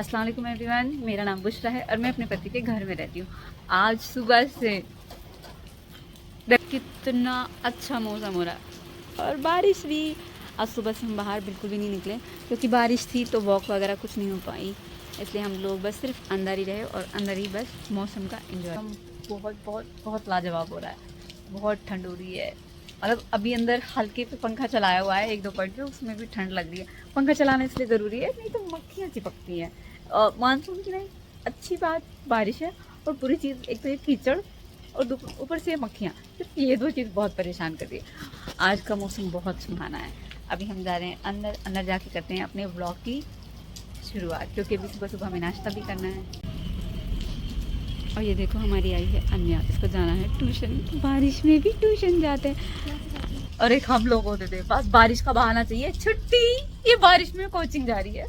अस्सलाम वालेकुम एवरीवन, मेरा नाम बुशरा है और मैं अपने पति के घर में रहती हूँ। आज सुबह से कितना अच्छा मौसम हो रहा है और बारिश भी। आज सुबह से हम बाहर बिल्कुल भी नहीं निकले क्योंकि बारिश थी तो वॉक वगैरह कुछ नहीं हो पाई, इसलिए हम लोग बस सिर्फ अंदर ही रहे और अंदर ही बस मौसम का एंजॉय। बहुत बहुत बहुत लाजवाब हो रहा है, बहुत ठंड हो रही है। मतलब अभी अंदर हल्के पे पंखा चलाया हुआ है 1-2 पॉइंट पे, उसमें भी ठंड लग रही है। पंखा चलाना इसलिए ज़रूरी है, नहीं तो मक्खियाँ चिपकती हैं। मानसून की नहीं अच्छी बात बारिश है और पूरी चीज़, एक तो ये कीचड़ और ऊपर से मक्खियाँ, सिर्फ ये 2 चीज़ बहुत परेशान कर रही है। आज का मौसम बहुत सुहाना है। अभी हम जा रहे हैं अंदर, अंदर जाके करते हैं अपने व्लॉग की शुरुआत, क्योंकि अभी सुबह सुबह हमें नाश्ता भी करना है। और ये देखो हमारी आई है अन्या, इसको जाना है ट्यूशन। बारिश में भी ट्यूशन जाते हैं। और एक हम लोग होते थे, बस बारिश का बहाना चाहिए, छुट्टी। ये बारिश में कोचिंग जा रही है।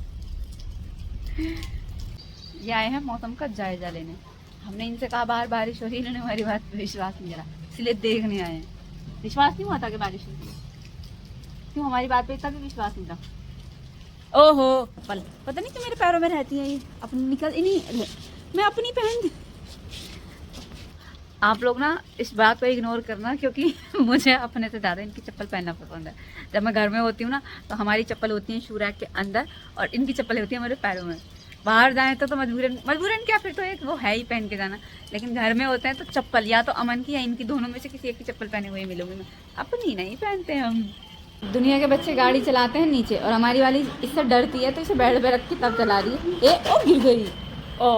ये आए हैं मौसम का जायजा लेने। हमने इनसे कहा बाहर बारिश हो रही है, इन्होंने हमारी बात पर विश्वास नहीं करा, इसलिए देखने आए हैं। विश्वास नहीं हुआ था कि बारिश हो रही है, क्यों हमारी बात पे इतना भी विश्वास नहीं था। ओहो पता नहीं क्यों मेरे पैरों में रहती है ये, अपनी निकल नहीं, मैं अपनी पहन। आप लोग ना इस बात को इग्नोर करना, क्योंकि मुझे अपने से ज़्यादा इनकी चप्पल पहनना पसंद है। जब मैं घर में होती हूँ ना तो हमारी चप्पल होती है शू रैक के अंदर और इनकी चप्पल होती है मेरे पैरों में। बाहर जाएँ तो मजबूरन क्या, फिर तो एक वो है ही पहन के जाना। लेकिन घर में होते हैं तो चप्पल या तो अमन की या इनकी, दोनों में से किसी एक की चप्पल पहने हुए मिलूंगी मैं, अपनी नहीं पहनते हम। दुनिया के बच्चे गाड़ी चलाते हैं नीचे और हमारी वाली इससे डरती है तो इसे बेड पे रख के तब चला रही है। ओ गिर गई, ओ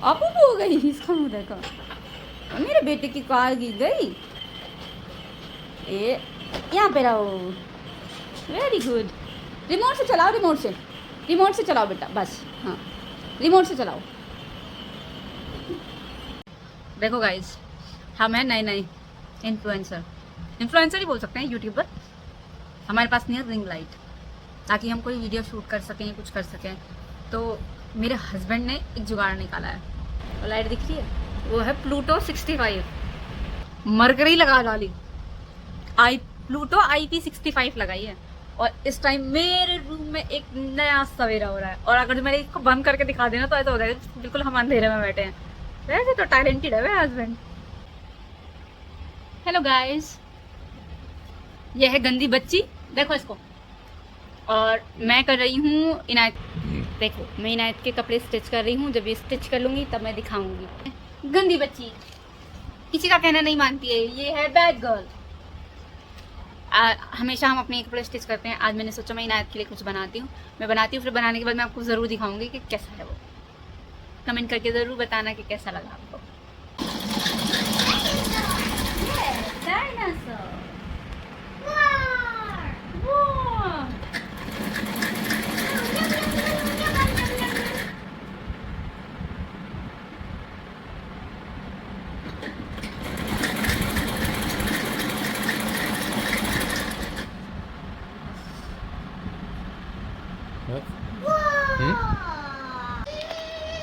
आप हो गई, इसका मुँह देखो। मेरे बेटे की कार गिर गई। ए यहाँ पे रहो, वेरी गुड। रिमोट से चलाओ, रिमोट से चलाओ बेटा, बस हाँ रिमोट से चलाओ। देखो गाइस, हम हैं नए इन्फ्लुएंसर ही बोल सकते हैं यूट्यूबर। हमारे पास नहीं है रिंग लाइट, ताकि हम कोई वीडियो शूट कर सकें, कुछ कर सकें। तो मेरे हस्बैंड ने एक जुगाड़ निकाला है, वो लाइट दिख रही है, वो है प्लूटो 65। मरकरी लगा डाली, प्लूटो IP65 लगाई है। और इस टाइम मेरे रूम में एक नया सवेरा हो रहा है। और अगर मैंने इसको बंद करके दिखा देना तो ऐसा हो जाएगा बिल्कुल हम अंधेरे में बैठे हैं। वैसे तो टैलेंटेड है मेरा हस्बैंड। हेलो गाइस, ये है गंदी बच्ची, देखो इसको। और मैं कर रही हूँ इनायत, देखो मैं इनायत के कपड़े स्टिच कर रही हूँ। जब ये स्टिच कर लूँगी तब मैं दिखाऊंगी। गंदी बच्ची किसी का कहना नहीं मानती है, ये है बैड गर्ल। हमेशा हम अपने कपड़े स्टिच करते हैं। आज मैंने सोचा मैं इनायत के लिए कुछ बनाती हूँ। मैं बनाती हूँ, फिर बनाने के बाद मैं आपको ज़रूर दिखाऊंगी कि कैसा है वो। कमेंट करके ज़रूर बताना कि कैसा लगा आपको।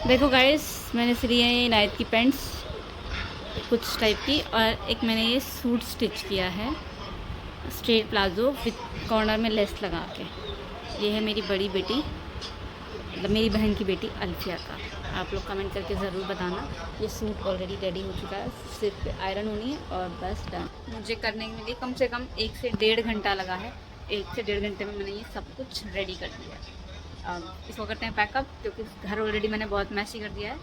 देखो गाइस, मैंने सिली है इनायत की पैंट्स कुछ टाइप की, और एक मैंने ये सूट स्टिच किया है स्ट्रेट प्लाजो विथ कॉर्नर में लेस लगा के। ये है मेरी बड़ी बेटी, मतलब मेरी बहन की बेटी अल्फिया का। आप लोग कमेंट करके ज़रूर बताना। ये सूट ऑलरेडी रेडी हो चुका है, सिर्फ आयरन होनी है और बस डन। मुझे करने के लिए कम से कम 1 से 1.5 घंटा लगा है। 1 से 1.5 घंटे में मैंने ये सब कुछ रेडी कर दिया है। इसको करते हैं पैकअप, क्योंकि घर ऑलरेडी मैंने बहुत मैसी कर दिया है।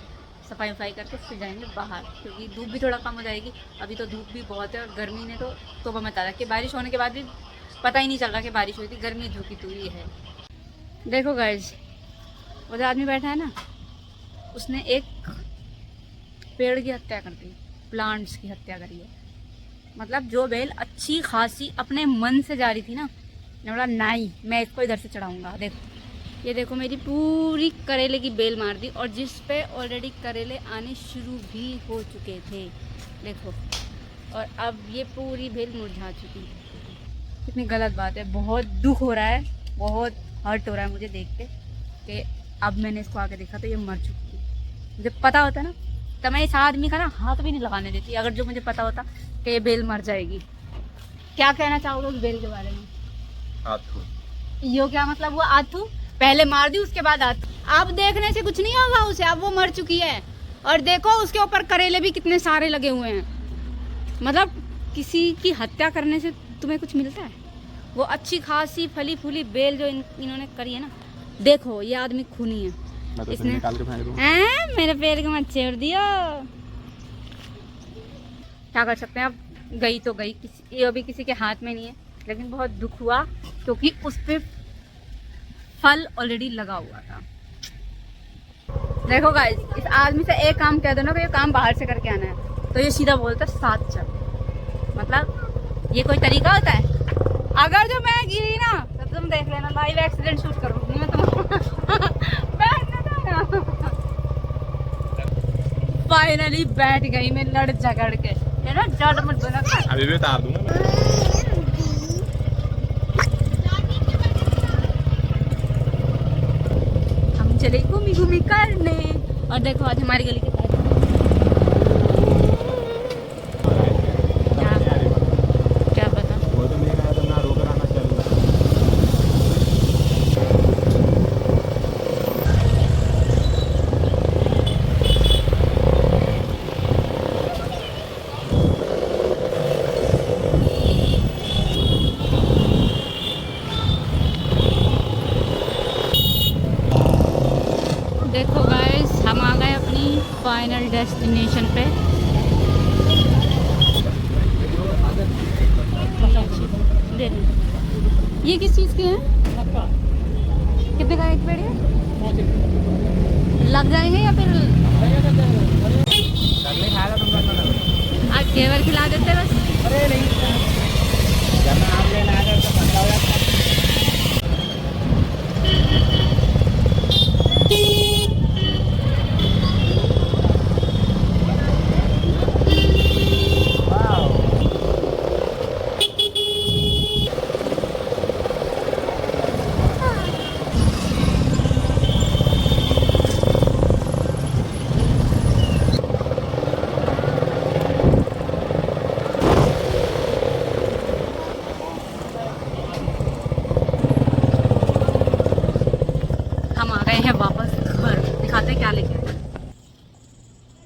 सफाई वफाई करके फिर जाएंगे बाहर, क्योंकि धूप भी थोड़ा कम हो जाएगी। अभी तो धूप भी बहुत है और गर्मी ने तो तोबा मचा रहा कि बारिश होने के बाद भी पता ही नहीं चल रहा कि बारिश हुई थी। गर्मी झुकी तुरी है। देखो गाइस, वो जो आदमी बैठा है ना, उसने एक पेड़ की हत्या कर दी, प्लांट्स की हत्या करी है। मतलब जो बेल अच्छी खासी अपने मन से जा रही थी ना, मैं बोला नहीं, मैं इसको इधर से चढ़ाऊँगा। देखो ये देखो, मेरी पूरी करेले की बेल मार दी, और जिस पे ऑलरेडी करेले आने शुरू भी हो चुके थे देखो। और अब ये पूरी बेल मुरझा चुकी है। कितनी गलत बात है, बहुत दुख हो रहा है, बहुत हर्ट हो रहा है मुझे देख के कि अब मैंने इसको आके देखा तो ये मर चुकी है। मुझे पता होता ना तो मैं इस आदमी का ना हाथ भी नहीं लगाने देती, अगर जो मुझे पता होता कि ये बेल मर जाएगी। क्या कहना चाहोगे उस बेल के बारे में? आथू। यो क्या मतलब हुआ आथू? पहले मार दी उसके बाद आथू। अब देखने से कुछ नहीं होगा उसे, अब वो मर चुकी है। और देखो उसके ऊपर करेले भी कितने सारे लगे हुए हैं। मतलब किसी की हत्या करने से तुम्हें कुछ मिलता है? वो अच्छी खासी फली फूली बेल जो इन्होंने करी है ना। देखो ये आदमी खूनी है। मैं तो इसने निकाल के फेंक दूं। मेरे पैर को मत छेड़ दियो। क्या कर सकते हैं अब, गई तो गई, ये अभी किसी के हाथ में नहीं है। लेकिन बहुत दुख हुआ क्योंकि उस पे फल ऑलरेडी लगा हुआ था। देखो गाइस, इस आदमी से एक काम कह दो ना कि ये काम बाहर से करके आना है, तो ये सीधा बोलता है साथ चल। मतलब ये कोई तरीका होता है? अगर जो मैं गिरी ना तो तुम देख लेना, लाइव एक्सीडेंट शूट करूंगी मैं फाइनली बैठ गई मैं लड़ झगड़ के, है ना। जड़ मत बना, अभी भी उतार दूंगा मैं। हम चले घूमी घूमी करने। और देखो आज हमारी गली के पास क्या पता, वो तो मेरा है तो ना रोक रहा ना चल रहा। देखो गाइस हम आ गए अपनी फाइनल डेस्टिनेशन पे। दे दे। ये किस चीज़ के हैं? कितने का एक पेड़ है? लग जाएंगे या फिर खाएगा तुम लोग? आज घेवर खिला देते बस। अरे नहीं, जब मैं आम लेने आया तो पंद्रह हो जाता।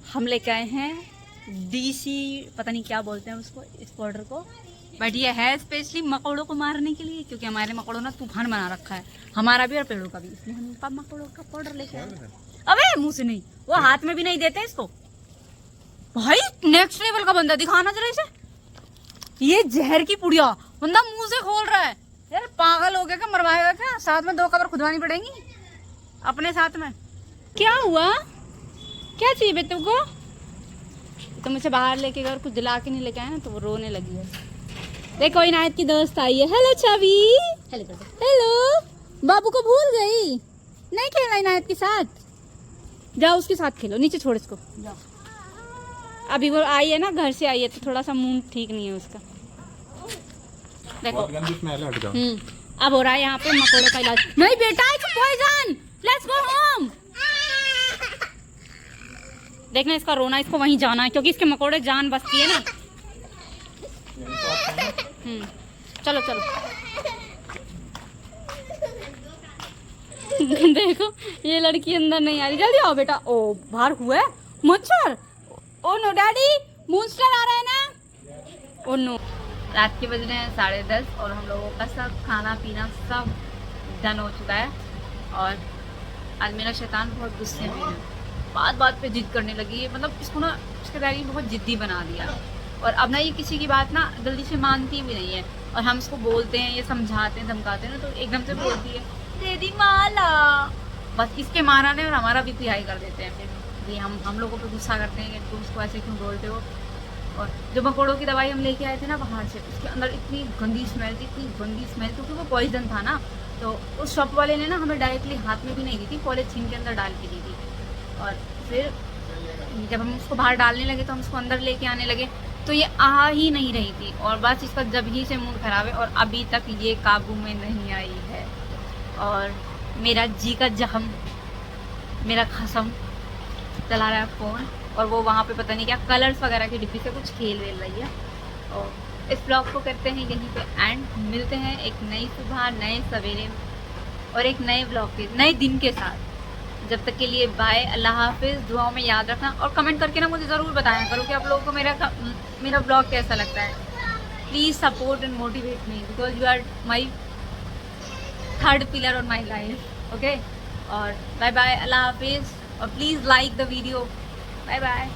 हम लेके आए हैं डीसी, पता नहीं क्या बोलते हैं उसको, इस पाउडर को। बट ये है स्पेशली मकोड़ों को मारने के लिए, क्योंकि हमारे मकोड़ों ने तूफान बना रखा है, हमारा भी और पेड़ों का भी। इसलिए हम मकोड़ों का पाउडर लेके आए। अबे मुंह से नहीं, वो हाथ में भी नहीं देते इसको। भाई नेक्स्ट लेवल का बंदा, दिखाना जरा इसे। ये जहर की पुड़िया बंदा मुंह से खोल रहा है। यार पागल हो गया क्या, मरवाएगा क्या? साथ में 2 कब्र खुदवानी पड़ेंगी अपने साथ में। क्या हुआ, क्या चाहिए बे तुमको? तो मुझे बाहर लेके गए और कुछ दिला के नहीं लेके आए ना, तो वो रोने लगी है। देखो इनायत की दोस्त आई है। हेलो छवि। हेलो। बाबू को भूल गई, नहीं खेला इनायत के साथ? जाओ उसके साथ खेलो, नीचे छोड़ इसको जाओ। अभी वो आई है ना, घर से आई है, तो थोड़ा सा मुंह ठीक नहीं है उसका। देखो बहुत गंदी स्मेल है, हट जाओ। अब हो रहा है यहाँ पे मकोड़ों का इलाज। नहीं बेटा, it's poison, let's go home. देखना इसका रोना, इसको वहीं जाना है क्योंकि इसके मकोड़े जान बसती है ना। चलो चलो। देखो ये लड़की अंदर नहीं आ रही, जल्दी आओ बेटा। ओ बाहर हुआ है मच्छर। ओ नो डैडी, मॉन्स्टर आ रहा है ना। Oh no. रात के बज रहे हैं 10:30 और हम लोगों का सब खाना पीना सब डन हो चुका है। और आज मेरा शैतान बहुत गुस्से में है, बात बात पे जिद करने लगी है। मतलब इसको ना उसके डैडी बहुत जिद्दी बना दिया। और अब ना ये किसी की बात ना जल्दी से मानती भी नहीं है। और हम इसको बोलते हैं, ये समझाते हैं, धमकाते हैं ना, तो एकदम से बोलती है दीदी माला। बस इसके मारा ने और हमारा भी पिहाई कर देते हैं। फिर ये हम लोगों पे गुस्सा करते हैं कि तुम उसको ऐसे क्यों बोलते हो। और जो मकोड़ों की दवाई हम लेके आए थे ना बाहर से, उसके अंदर इतनी गंदी स्मेल थी, इतनी गंदी स्मेल, क्योंकि वो पॉइजन था ना। तो उस शॉप वाले ने ना हमें डायरेक्टली हाथ में भी नहीं दी थी, पॉलीथीन के अंदर डाल के दी थी। और फिर जब हम उसको बाहर डालने लगे तो हम उसको अंदर लेके आने लगे, तो ये आ ही नहीं रही थी। और बस इसका जब ही से मूड खराब है और अभी तक ये काबू में नहीं आई है। और मेरा जी का जख्म, मेरा खसम चला रहा है फ़ोन, और वो वहाँ पे पता नहीं क्या कलर्स वगैरह की डिब्बी से कुछ खेल वेल रही है। और इस ब्लॉग को करते हैं यहीं पे एंड, मिलते हैं एक नई सुबह, नए सवेरे और एक नए ब्लॉग के नए दिन के साथ। जब तक के लिए बाय, अल्लाह हाफिज़। दुआओं में याद रखना और कमेंट करके ना मुझे ज़रूर बताया करो कि आप लोगों को मेरा ब्लॉग कैसा लगता है। Please support and motivate me because you are my third pillar on my life. Okay, और बाय बाय, अल्लाह हाफिज़, और please like the video. Bye bye.